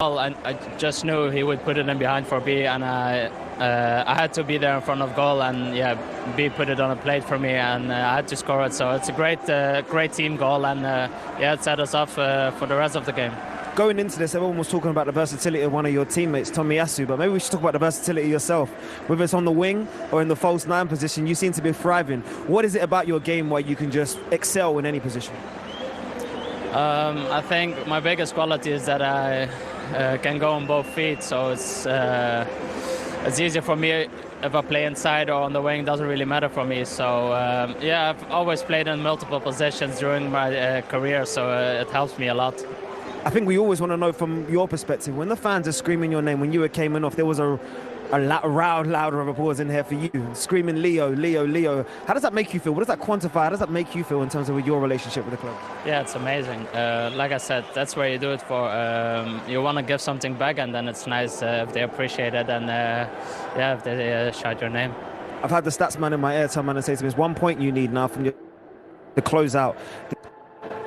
I just knew he would put it in behind for B, and I had to be there in front of goal, and yeah, B put it on a plate for me, and I had to score it. So it's a great team goal, and yeah, it set us up for the rest of the game. Going into this, everyone was talking about the versatility of one of your teammates, Tomiyasu, but maybe we should talk about the versatility yourself. Whether it's on the wing or in the false nine position, you seem to be thriving. What is it about your game where you can just excel in any position? I think my biggest quality is that I can go on both feet, so it's easier for me if I play inside or on the wing. Doesn't really matter for me. So yeah, I've always played in multiple positions during my career, so it helps me a lot. I think we always want to know from your perspective, when the fans are screaming your name, when you were coming off, there was a louder of applause in here for you, screaming Leo, Leo, Leo. How does that make you feel? What does that quantify? How does that make you feel in terms of your relationship with the club? Yeah, it's amazing. Like I said, that's where you do it for. You want to give something back, and then it's nice if they appreciate it, and yeah, if they shout your name. I've had the stats man in my ear tell man and say to me, "There's 1 point you need now from the close out."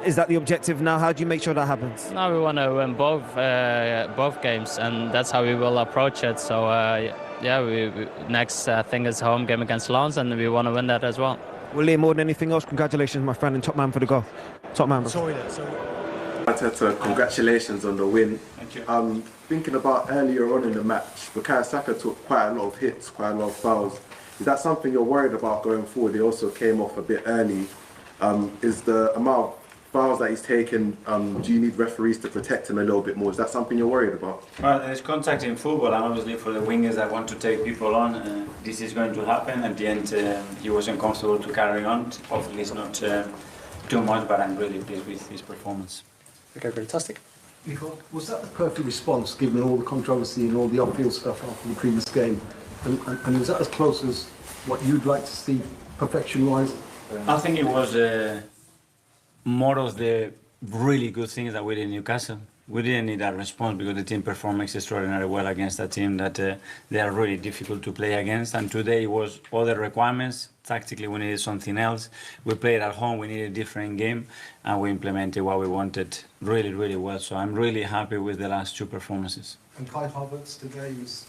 Is that the objective now? How do you make sure that happens? Now we want to win both games, and that's how we will approach it. So yeah, we next thing is home game against Lens, and we want to win that as well. Well, Liam, more than anything else, congratulations, my friend, and top man for the goal. Top man. Sorry. Arteta, congratulations on the win. Thank you. Thinking about earlier on in the match, Bukayo Saka took quite a lot of hits, quite a lot of fouls. Is that something you're worried about going forward? He also came off a bit early. Is the amount of fouls that he's taken, do you need referees to protect him a little bit more? Is that something you're worried about? Well, there's contact in football, and obviously for the wingers that want to take people on, this is going to happen. At the end, he wasn't comfortable to carry on. Hopefully it's not too much, but I'm really pleased with his performance. Okay, fantastic. Nicole, was that the perfect response, given all the controversy and all the off-field stuff after the previous game? And was that as close as what you'd like to see perfection-wise? I think it was more of the really good things that we did in Newcastle. We didn't need that response because the team performed extraordinarily well against a team that they are really difficult to play against. And today was all the requirements. Tactically, we needed something else. We played at home, we needed a different game, and we implemented what we wanted really, really well. So I'm really happy with the last two performances. And Kai Havertz today was...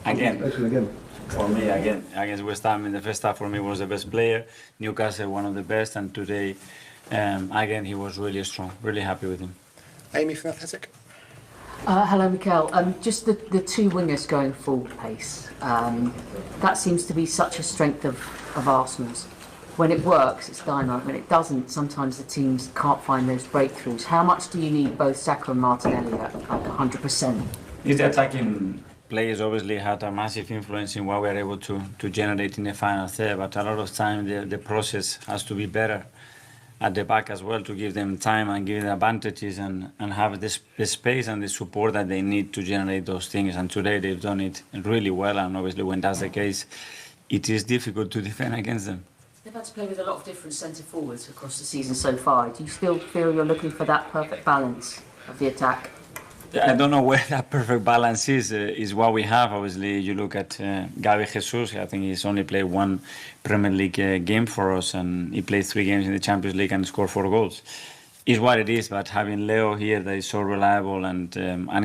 Again, again. For me, again, against West Ham in the first half, for me was the best player. Newcastle, one of the best, and today, again, he was really strong. Really happy with him. Amy from Athletic. Hello, Mikel. Just the two wingers going full pace. That seems to be such a strength of Arsenal's. When it works, it's dynamite. When it doesn't, sometimes the teams can't find those breakthroughs. How much do you need both Saka and Martinelli at like 100%? His attacking players obviously had a massive influence in what we are able to generate in the final third, but a lot of time the process has to be better at the back as well to give them time and give them advantages and have the space and the support that they need to generate those things. And today they've done it really well, and obviously when that's the case, it is difficult to defend against them. They've had to play with a lot of different centre forwards across the season so far. Do you still feel you're looking for that perfect balance of the attack? I don't know where that perfect balance is what we have. Obviously, you look at Gabi Jesus, I think he's only played one Premier League game for us, and he played 3 games in the Champions League and scored 4 goals. It's what it is, but having Leo here that is so reliable and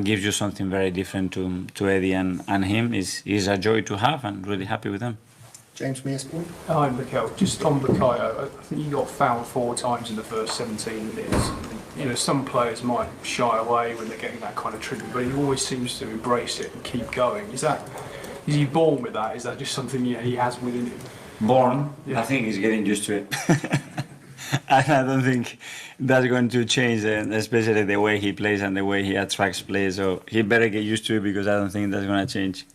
gives you something very different to Eddie and him is a joy to have, and really happy with them. James from ESPN. Hi, Mikel. Just on Bukayo, I think you got fouled 4 times in the first 17 minutes. You know, some players might shy away when they're getting that kind of treatment, but he always seems to embrace it and keep going. Is he born with that? Is that just something he has within him? Born? Yeah. I think he's getting used to it. And I don't think that's going to change, especially the way he plays and the way he attracts players. So he better get used to it, because I don't think that's going to change.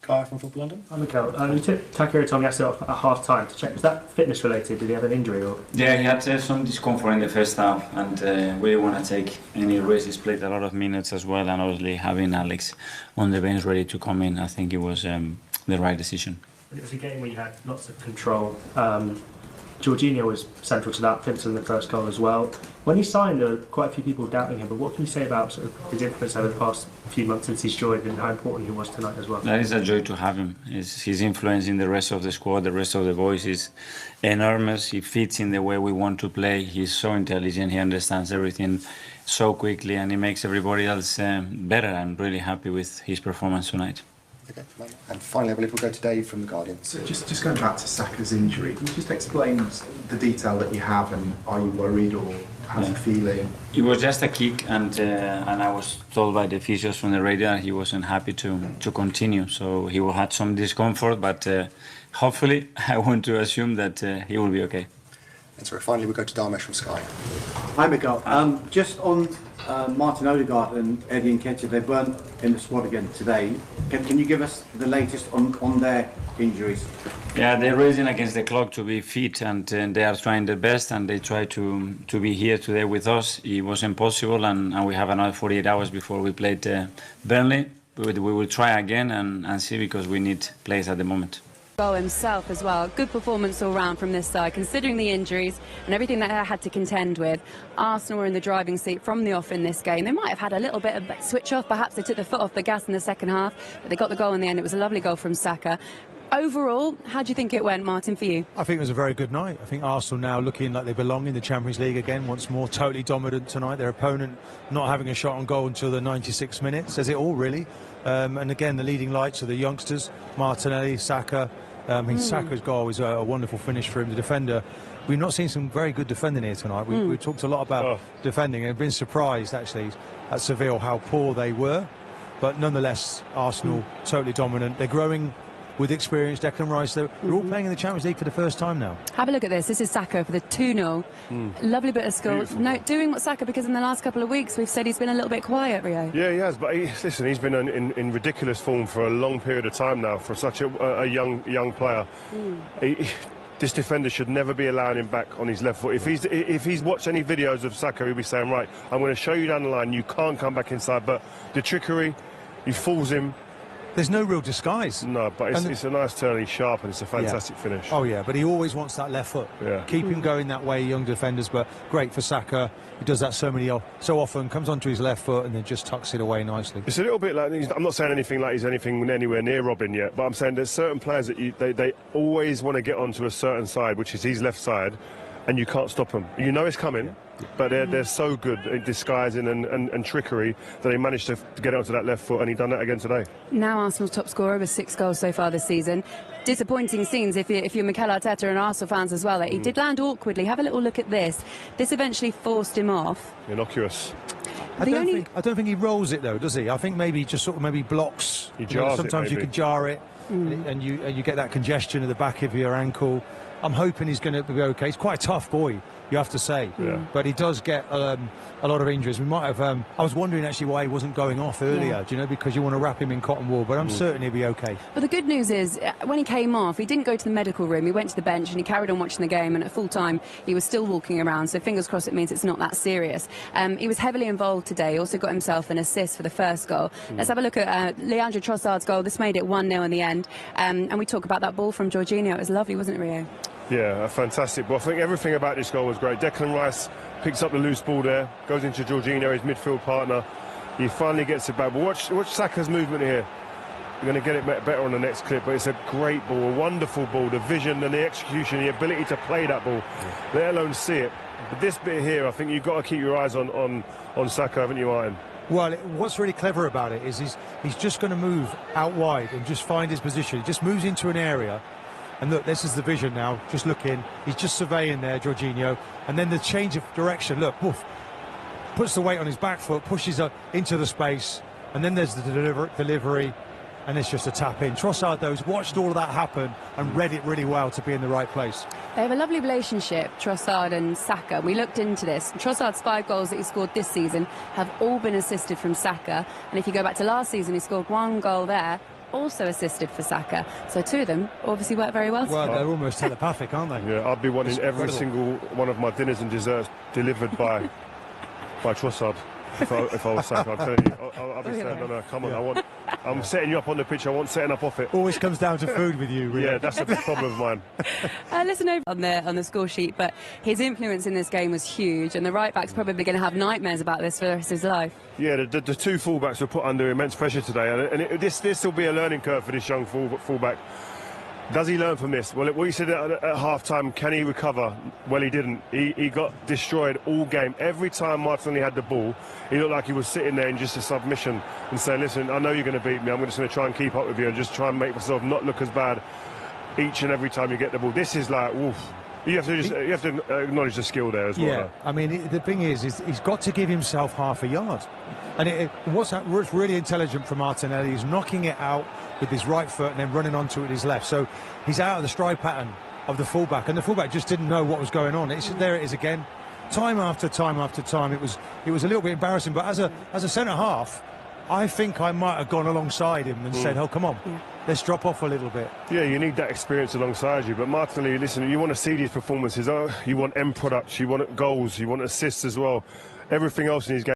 Kai from Football London. Hi, Mikel. You took Takehiro Tomiyasu off at half time to check. Was that fitness related? Did he have an injury? Or? Yeah, he had some discomfort in the first half, and we didn't want to take any risks. He's played a lot of minutes as well, and obviously having Alex on the bench ready to come in, I think it was the right decision. It was a game where you had lots of control. Jorginho was central to that, Vincent in the first goal as well. When he signed, there were quite a few people doubting him, but what can you say about sort of his influence over the past few months since he's joined, and how important he was tonight as well? That is a joy to have him. His influence in the rest of the squad, the rest of the boys is enormous. He fits in the way we want to play. He's so intelligent, he understands everything so quickly, and he makes everybody else better. I'm really happy with his performance tonight. Okay, and finally, I believe we'll go to Dave from The Guardian. So just going back to Saka's injury, can you just explain the detail that you have, and are you worried, or how's he feeling? It was just a kick, and I was told by the physios from the radio he wasn't happy to continue, so he will had some discomfort, but hopefully I want to assume that he will be okay. And so finally, we'll go to Darmesh from Sky. Hi, Miguel. Just on Martin Odegaard and Eddie Nketiah, they weren't in the squad again today. Can you give us the latest on their injuries? Yeah, they're racing against the clock to be fit, and they are trying their best, and they try to be here today with us. It wasn't possible, and we have another 48 hours before we played Burnley. We will try again and see, because we need players at the moment. Goal himself as well. Good performance all round from this side, considering the injuries and everything that they had to contend with. Arsenal were in the driving seat from the off in this game. They might have had a little bit of switch off, perhaps they took the foot off the gas in the second half, but they got the goal in the end. It was a lovely goal from Saka. Overall, how do you think it went, Martin, for you? I think it was a very good night. I think Arsenal now looking like they belong in the Champions League again once more, totally dominant tonight. Their opponent not having a shot on goal until the 96 minutes, says it all really. And again, the leading lights are the youngsters, Martinelli, Saka. I mean, Saka's goal was a wonderful finish for him, the defender. We've not seen some very good defending here tonight. We've talked a lot about defending, and I've been surprised actually at Sevilla how poor they were. But nonetheless, Arsenal totally dominant. They're growing with experience. Declan Rice, they're all playing in the Champions League for the first time now. Have a look at this. This is Saka for the 2-0. Lovely bit of skill. No, doing what Saka, because in the last couple of weeks we've said he's been a little bit quiet, Rio. Yeah, he has, but listen, he's been in ridiculous form for a long period of time now for such a young player. This defender should never be allowing him back on his left foot. If he's watched any videos of Saka, he'll be saying, right, I'm going to show you down the line, you can't come back inside. But the trickery, he fools him. There's no real disguise. No, but it's a nice turn, he's sharp, and it's a fantastic finish. Oh yeah, but he always wants that left foot. Yeah. Keep him going that way, young defenders, but great for Saka. He does that so often, comes onto his left foot and then just tucks it away nicely. It's a little bit like, I'm not saying anything like he's anywhere near Robin yet, but I'm saying there's certain players that they always want to get onto a certain side, which is his left side, and you can't stop them. You know it's coming, but they're so good at disguising and trickery that they managed to get onto that left foot, and he done that again today. Now Arsenal's top scorer with 6 goals so far this season. Disappointing scenes if you're Mikel Arteta and Arsenal fans as well. He did land awkwardly. Have a little look at this. This eventually forced him off. Innocuous. I don't think he rolls it though, does he? I think maybe just sort of blocks. He jars sometimes it, you can jar it, and you get that congestion at the back of your ankle. I'm hoping he's going to be okay. He's quite a tough boy, you have to say. Yeah. But he does get a lot of injuries. We might have. I was wondering actually why he wasn't going off earlier. Do you know, because you want to wrap him in cotton wool. But I'm certain he'll be okay. But the good news is, when he came off, he didn't go to the medical room. He went to the bench and he carried on watching the game. And at full time, he was still walking around. So fingers crossed, it means it's not that serious. He was heavily involved today. Also got himself an assist for the first goal. Let's have a look at Trossard's goal. This made it 1-0 in the end. And we talk about that ball from Jorginho. It was lovely, wasn't it, Rio? Yeah, a fantastic ball. I think everything about this goal was great. Declan Rice picks up the loose ball there, goes into Jorginho, his midfield partner. He finally gets it back. But watch Saka's movement here. You're going to get it better on the next clip, but it's a great ball, a wonderful ball. The vision and the execution, the ability to play that ball, let alone see it. But this bit here, I think you've got to keep your eyes on Saka, haven't you, Martin? Well, what's really clever about it is he's just going to move out wide and just find his position. He just moves into an area. And look, this is the vision now, just looking. He's just surveying there, Jorginho. And then the change of direction, look, woof, puts the weight on his back foot, pushes up into the space. And then there's the delivery, and it's just a tap in. Trossard, though, has watched all of that happen and read it really well to be in the right place. They have a lovely relationship, Trossard and Saka. We looked into this. Trossard's 5 goals that he scored this season have all been assisted from Saka. And if you go back to last season, he scored 1 goal there, also assisted for Saka. So 2 of them obviously work very well. Well, they're almost telepathic, aren't they? Yeah, I'd be wanting every single one of my dinners and desserts delivered by Trossard. If I was Saka, I'm telling you, I'll be saying, no, come on, I'm setting you up on the pitch, I want setting up off it. Always comes down to food with you, really. Yeah, that's a big problem of mine. Listen over on the score sheet, but his influence in this game was huge, and the right back's probably going to have nightmares about this for the rest of his life. Yeah, the 2 fullbacks were put under immense pressure today, and this will be a learning curve for this young fullback. Does he learn from this? Well, what you said at half-time, can he recover? Well, he didn't. He got destroyed all game. Every time Martinelli had the ball, he looked like he was sitting there in just a submission and saying, listen, I know you're going to beat me. I'm just going to try and keep up with you and just try and make myself not look as bad each and every time you get the ball. This is like, woof. You have to acknowledge the skill there as well. Yeah, I mean, the thing is he's got to give himself half a yard. And what's really intelligent from Martinelli is knocking it out with his right foot and then running onto it with his left. So he's out of the stride pattern of the fullback, and the fullback just didn't know what was going on. There it is again, time after time after time. It was a little bit embarrassing, but as a centre half, I think I might have gone alongside him and said, oh, come on, let's drop off a little bit. Yeah, you need that experience alongside you. But Martinelli, listen, you want to see these performances. You want end products, you want goals, you want assists as well. Everything else in his game.